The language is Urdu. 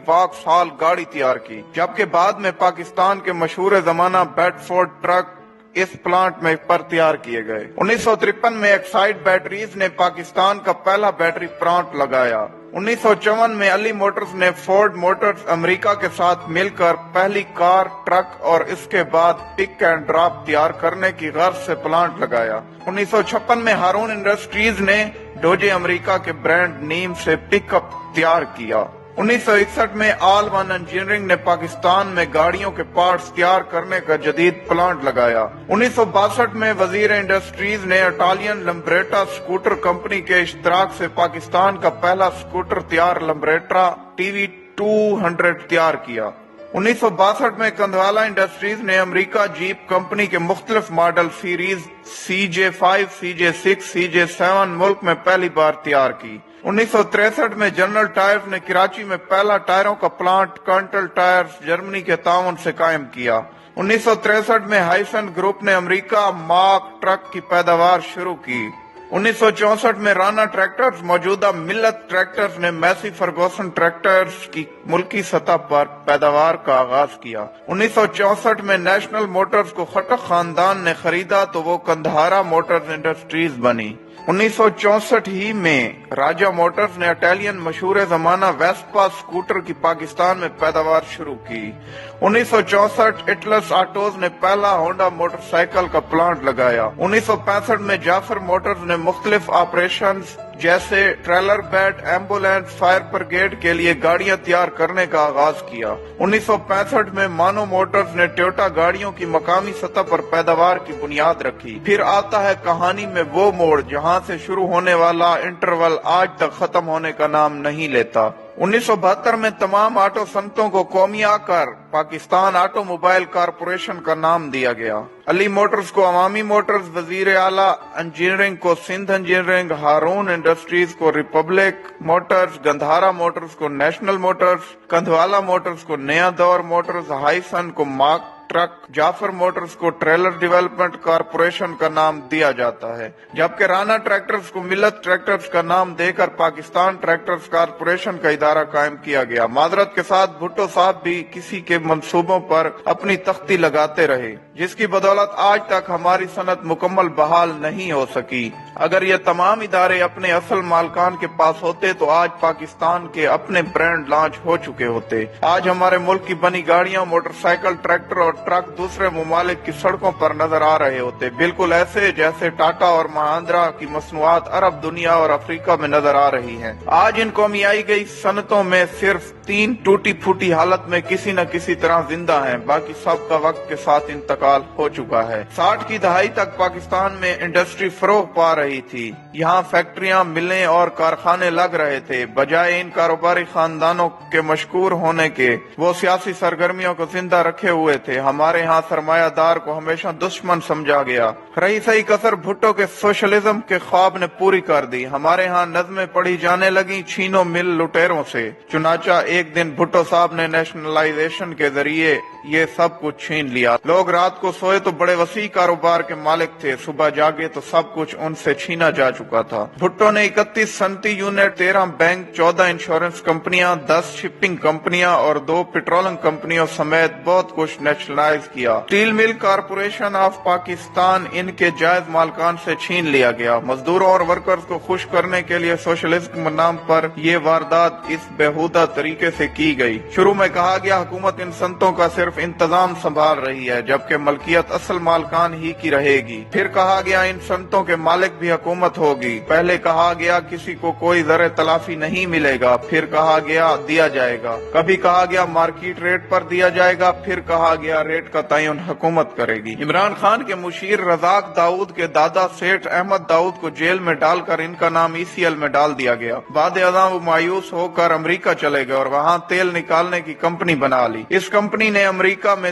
واکسال گاڑی تیار کی، جبکہ بعد میں پاکستان کے مشہور زمانہ بیڈفورڈ ٹرک اس پلانٹ میں پر تیار کیے گئے۔ 1953 میں ایکسائڈ بیٹریز نے پاکستان کا پہلا بیٹری پلانٹ لگایا۔ 1954 میں علی موٹرز نے فورڈ موٹرز امریکہ کے ساتھ مل کر پہلی کار، ٹرک اور اس کے بعد پک اینڈ ڈراپ تیار کرنے کی غرض سے پلانٹ لگایا۔ 1956 میں ہارون انڈسٹریز نے ڈوجے امریکہ کے برانڈ نیم سے پک اپ تیار کیا۔ 1961 میں آل ون انجینئرنگ نے پاکستان میں گاڑیوں کے پارٹس تیار کرنے کا جدید پلانٹ لگایا۔ 1962 میں وزیر انڈسٹریز نے اٹالین لمبریٹا سکوٹر کمپنی کے اشتراک سے پاکستان کا پہلا سکوٹر تیار لمبریٹا TV 200 تیار کیا۔ 1962 میں کندھوالا انڈسٹریز نے امریکہ جیپ کمپنی کے مختلف model series CJ5، CJ6، CJ7 ملک میں پہلی بار تیار کی۔ 1963 میں جنرل ٹائرز نے کراچی میں پہلا ٹائروں کا پلانٹ کانٹل ٹائرز جرمنی کے تعاون سے قائم کیا۔ 1963 میں ہائسن گروپ نے امریکہ مارک ٹرک کی پیداوار شروع کی۔ 1964 میں رانا ٹریکٹرز موجودہ ملت ٹریکٹرز نے میسی فرگوسن ٹریکٹرز کی ملکی سطح پر پیداوار کا آغاز کیا۔ 1964 میں نیشنل موٹرز کو خٹک خاندان نے خریدا تو وہ کندھارا موٹرز انڈسٹریز بنی۔ 1964 ہی میں راجہ موٹرز نے اٹالین مشہور زمانہ ویسپا سکوٹر کی پاکستان میں پیداوار شروع کی۔ 1964 اٹلس آٹوز نے پہلا ہونڈا موٹر سائیکل کا پلانٹ لگایا۔ 1965 میں جعفر موٹرز نے مختلف آپریشنز جیسے trailer bed, ambulance, fire brigade کے لیے گاڑیاں تیار کرنے کا آغاز کیا۔ 1965 میں مانو موٹرز نے ٹویوٹا گاڑیوں کی مقامی سطح پر پیداوار کی بنیاد رکھی۔ پھر آتا ہے کہانی میں وہ موڑ جہاں سے شروع ہونے والا انٹرول آج تک ختم ہونے کا نام نہیں لیتا۔ 1972 میں تمام آٹو صنعتوں کو قومیہ کر پاکستان آٹو موبائل کارپوریشن کا نام دیا گیا۔ علی موٹرز کو عوامی موٹرز، وزیر اعلیٰ انجینئرنگ کو سندھ انجینئرنگ، ہارون انڈسٹریز کو ریپبلک موٹرز، گندھارا موٹرز کو نیشنل موٹرز، کندھوالا موٹرز کو نیا دور موٹرز، ہائسن کو مارک ٹرک، جعفر موٹرز کو ٹریلر ڈیولپمنٹ کارپوریشن کا نام دیا جاتا ہے، جبکہ رانا ٹریکٹرز کو ملت ٹریکٹرز کا نام دے کر پاکستان ٹریکٹرز کارپوریشن کا ادارہ قائم کیا گیا۔ معذرت کے ساتھ بھٹو صاحب بھی کسی کے منصوبوں پر اپنی تختی لگاتے رہے، جس کی بدولت آج تک ہماری صنعت مکمل بحال نہیں ہو سکی۔ اگر یہ تمام ادارے اپنے اصل مالکان کے پاس ہوتے تو آج پاکستان کے اپنے برانڈ لانچ ہو چکے ہوتے۔ آج ہمارے ملک کی بنی گاڑیاں، موٹر سائیکل، ٹریکٹر اور ٹرک دوسرے ممالک کی سڑکوں پر نظر آ رہے ہوتے، بالکل ایسے جیسے ٹاٹا اور مہندرا کی مصنوعات عرب دنیا اور افریقہ میں نظر آ رہی ہیں۔ آج ان قومیائی گئی صنعتوں میں صرف 3 ٹوٹی پھوٹی حالت میں کسی نہ کسی طرح زندہ ہیں، باقی سب کا وقت کے ساتھ انتقال ہو چکا ہے۔ 60 کی دہائی تک پاکستان میں انڈسٹری فروغ پا رہی تھی، یہاں فیکٹریاں، ملیں اور کارخانے لگ رہے تھے۔ بجائے ان کاروباری خاندانوں کے مشکور ہونے کے، وہ سیاسی سرگرمیوں کو زندہ رکھے ہوئے تھے۔ ہمارے ہاں سرمایہ دار کو ہمیشہ دشمن سمجھا گیا۔ رہی صحیح کسر بھٹو کے سوشلزم کے خواب نے پوری کر دی۔ ہمارے ہاں نظمیں پڑھی جانے لگیں چھینو مل لٹیروں سے، چنانچہ ایک دن بھٹو صاحب نے نیشنلائزیشن کے ذریعے یہ سب کچھ چھین لیا۔ لوگ رات کو سوئے تو بڑے وسیع کاروبار کے مالک تھے، صبح جاگے تو سب کچھ ان سے چھینا جا چکا تھا۔ بھٹو نے 31 صنعتی یونٹ، 13 بینک، 14 انشورنس کمپنیاں، 10 شپنگ کمپنیاں اور 2 پیٹرولنگ کمپنیوں سمیت بہت کچھ نیشنلائز کیا۔ اسٹیل مل کارپوریشن آف پاکستان ان کے جائز مالکان سے چھین لیا گیا۔ مزدوروں اور ورکرز کو خوش کرنے کے لیے سوشلزم کے نام پر یہ واردات اس بےہودہ طریقے سے کی گئی۔ شروع میں کہا گیا حکومت ان صنعتوں کا صرف انتظام سنبھال رہی ہے، جبکہ ملکیت اصل مالکان ہی کی رہے گی۔ پھر کہا گیا ان صنعتوں کے مالک بھی حکومت ہوگی۔ پہلے کہا گیا کسی کو کوئی ذرے تلافی نہیں ملے گا، پھر کہا گیا دیا جائے گا۔ کبھی کہا گیا مارکیٹ ریٹ پر دیا جائے گا، پھر کہا گیا ریٹ کا تعین حکومت کرے گی۔ عمران خان کے مشیر رزاق داؤد کے دادا سیٹھ احمد داؤد کو جیل میں ڈال کر ان کا نام ECL میں ڈال دیا گیا۔ بعد ازاں وہ مایوس ہو کر امریکہ چلے گئے اور وہاں تیل نکالنے کی کمپنی بنا لی۔ اس کمپنی نے امریکہ میں